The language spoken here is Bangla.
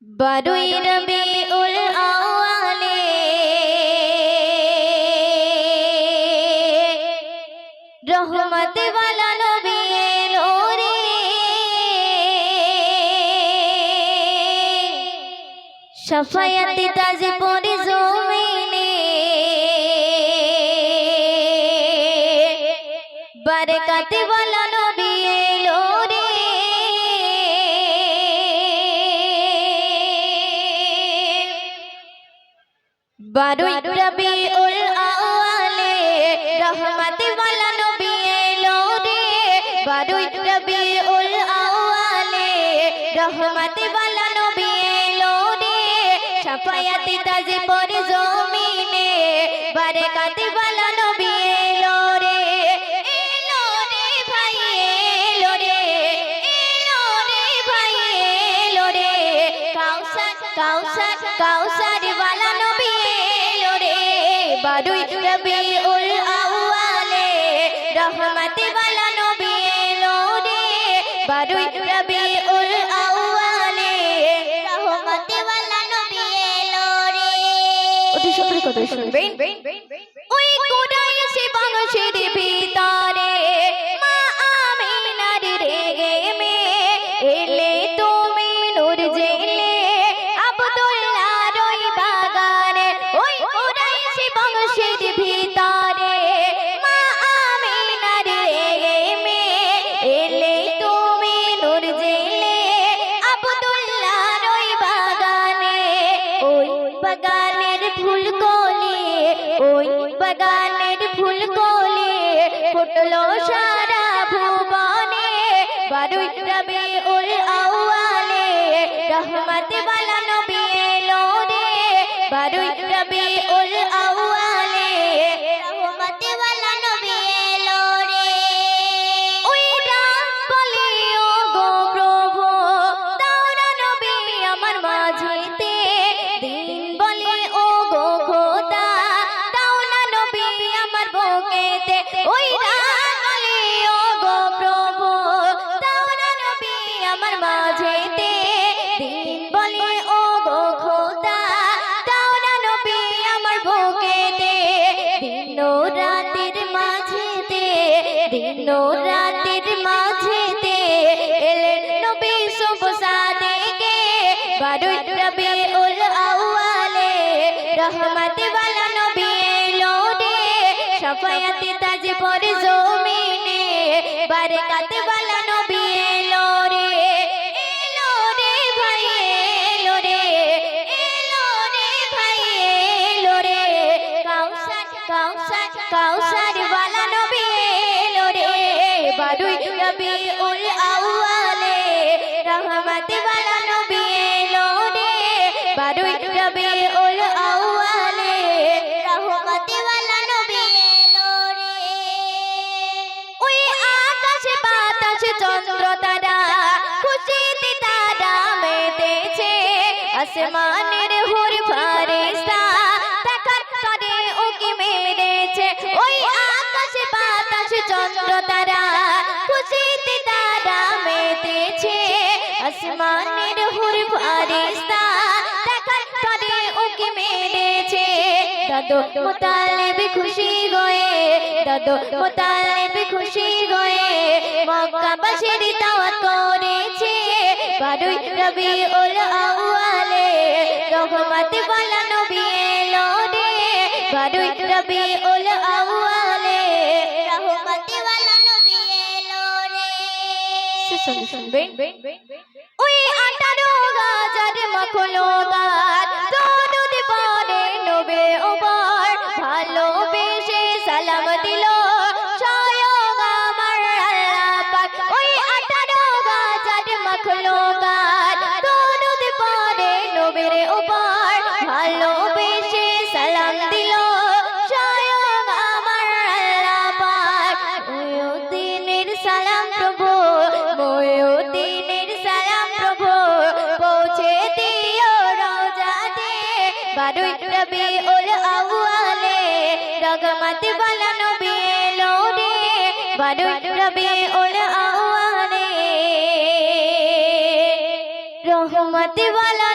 বারোই রবিউল আউয়ালে রহমত ওয়ালা নবী এলো রে। শাফায়াত তাজ পরে জমিনে বরকত ওয়ালা নবী এলো রে। বারোই রবিউল আউয়ালে রহমত ওয়ালা নবী এলো রে। বারোই রবিউল আউয়ালে রহমত ওয়ালা নবী এলো রে। শাফায়াত তাজ পরে জমিনে বরকত ওয়ালা নবী এলো রে। এলো রে ভাই এলো রে, এলো রে ভাই এলো রে। কাউসার কাউসার কাউসার ওয়ালা নবী এলো রে। বারোই রবিউল আউয়ালে রহমত ওয়ালা নবী এলো রে। বারোই রবিউল আউয়ালে রহমত ওয়ালা নবী এলো রে। অতি সুন্দর কথা শুনবেন। ওই কুরাইশি বংশের ভিতরে মা আমিনার রেগে এলে তুমি নূর জেলে আব্দুল্লাহর ওই বাগানে। ওই কুরাইশি বংশের ভিতরে মা আমিনার রেগে এলে তুমি নূর জেলে আব্দুল্লাহর ওই বাগানে। ওই বাগানের ফুলকলি, ওই বাগানের ফুলকলি ফুটলো সারা ভুবনে। বারোই রবিউল আউয়ালে রহমত ওয়ালা নবী এলো রে। বারোই রবিউল আউয়ালে রহমত ওয়ালা নবী এলো রে। ওই রাত বলি ও গো প্রভু দাও না নবী আমার মাঝেতে। দিন বলি ও গো খোদা দাও না নবী আমার বুকেতে। ওই রাত বলি ও গো প্রভু দাও না নবী আমার মাঝেতে। দিন বলি ও গো খোদা দাও না নবী আমার বুকেতে। দিন ও রাতের মাঝেতে, দিন ও রাতের মাঝেতে এলেন নবী শুভ সাদেকে। বারোই রবিউল আউয়ালে রহমত ওয়ালা নবী এলো রে। শাফায়াত তাজ পরে জমিনে বরকত ওয়ালা নবী এলো রে। এলো রে ভাই এলো রে, এলো রে ভাই এলো রে। কাউসার কাউসার কাউসার ওয়ালা নবী এলো রে। বারোই রবিউল আউয়ালে রহমত ওয়ালা নবী এলো রে। বারোই রবিউল আউয়ালে রহমত ওয়ালা নবী এলো রে। ওই আকাশ বাতাস চন্দ্র তারা খুশিতে তারা মেতেছে। আসমানের হুর ফারিস্তা দেখার পরে ওকে মেরেছে। ওই আকাশ বাতাস চন্দ্র তারা খুশিতে তারা মেতেছে। আসমানের হুর ফারিস্তা দেখার পরে ওকে মেরেছে। দাদু মুতালিব খুশি গয়ে, দাদু মুতালিব খুশি গয়ে মক্কাবাসীর দাওয়াত করেছে। বারোই রবিউল আউয়ালে রহমত ওয়ালা নবী এলো রে। বারোই রবিউল আউয়ালে রহমত ওয়ালা নবী এলো রে। শুনবেন। ওই 18,000 মাখলুকাত দরুদ পড়ে নবী ওপর ভালোবেসে সালাম দিল স্বয়ং আমার আল্লাহ পাক। ওই 18,000 মাখলুকাত দরুদ পড়ে নবীর ওপর ভালোবেসে সালাম দিল স্বয়ং আমার আল্লাহ পাক। মুয়ুদ্দিনের সালাম প্রভু, মুয়ুদ্দিনের সালাম প্রভু পৌঁছে দিও রওজাতে। বারোই রবিউল আউয়ালে রহমত ওয়ালা নবী এলো রে। বারোই রবিউল আউয়ালে রহমত ওয়ালা